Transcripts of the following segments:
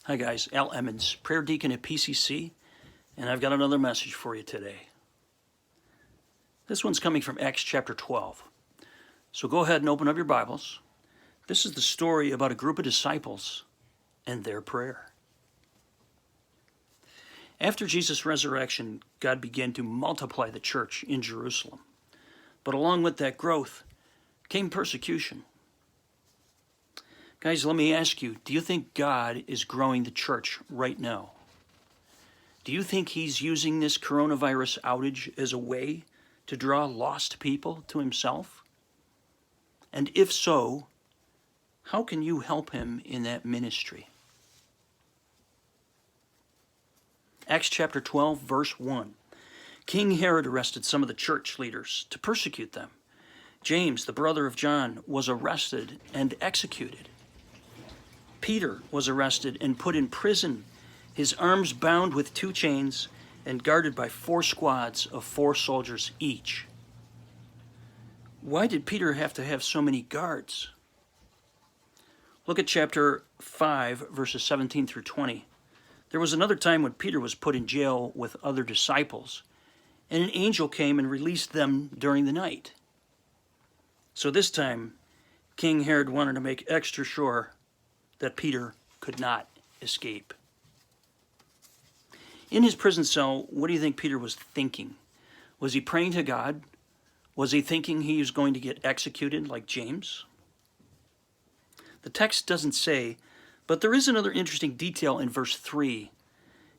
Hi guys, Emmans, prayer deacon at PCC, and I've got another message for you today. This one's coming from Acts chapter 12. So go ahead and open up your Bibles. This is the story about a group of disciples and their prayer. After Jesus' resurrection, God began to multiply the church in Jerusalem. But along with that growth came persecution. Guys, let me ask you, do you think God is growing the church right now? Do you think he's using this coronavirus outage as a way to draw lost people to himself? And if so, how can you help him in that ministry? Acts chapter 12, verse 1. King Herod arrested some of the church leaders to persecute them. James, the brother of John, was arrested and executed. Peter was arrested and put in prison, his arms bound with 2 chains and guarded by 4 squads of 4 soldiers each. Why did Peter have to have so many guards? Look at chapter 5, verses 17 through 20. There was another time when Peter was put in jail with other disciples, and an angel came and released them during the night. So this time, King Herod wanted to make extra sure that Peter could not escape. In his prison cell, what do you think Peter was thinking? Was he praying to God? Was he thinking he was going to get executed like James? The text doesn't say, but there is another interesting detail in verse 3.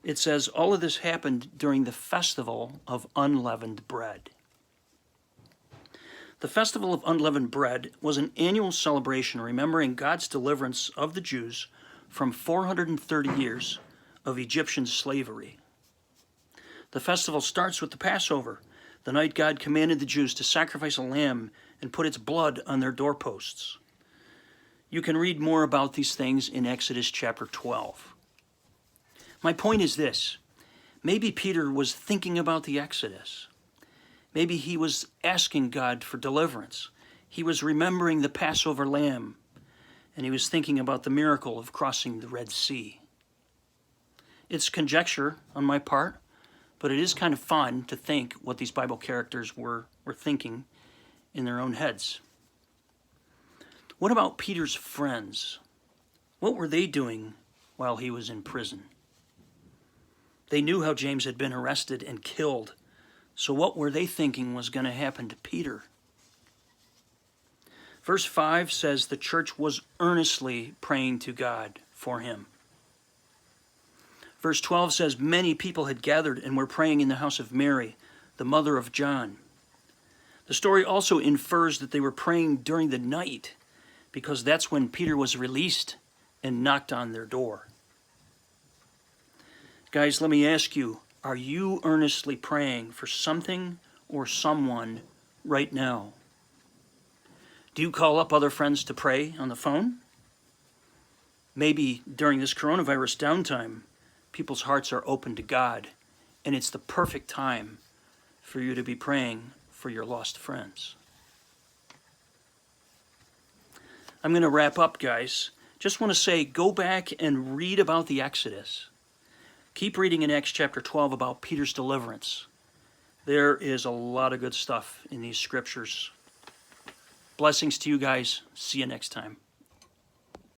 It says, all of this happened during the festival of unleavened bread. The Festival of Unleavened Bread was an annual celebration remembering God's deliverance of the Jews from 430 years of Egyptian slavery. The festival starts with the Passover, the night God commanded the Jews to sacrifice a lamb and put its blood on their doorposts. You can read more about these things in Exodus chapter 12. My point is this: maybe Peter was thinking about the Exodus. Maybe he was asking God for deliverance. He was remembering the Passover lamb, and he was thinking about the miracle of crossing the Red Sea. It's conjecture on my part, but it is kind of fun to think what these Bible characters were thinking in their own heads. What about Peter's friends? What were they doing while he was in prison? They knew how James had been arrested and killed. So what were they thinking was going to happen to Peter? Verse 5 says the church was earnestly praying to God for him. Verse 12 says many people had gathered and were praying in the house of Mary, the mother of John. The story also infers that they were praying during the night, because that's when Peter was released and knocked on their door. Guys, let me ask you, are you earnestly praying for something or someone right now? Do you call up other friends to pray on the phone? Maybe during this coronavirus downtime, people's hearts are open to God, and it's the perfect time for you to be praying for your lost friends. I'm going to wrap up, guys. Just want to say, go back and read about the Exodus. Keep reading in Acts chapter 12 about Peter's deliverance. There is a lot of good stuff in these scriptures. Blessings to you guys. See you next time.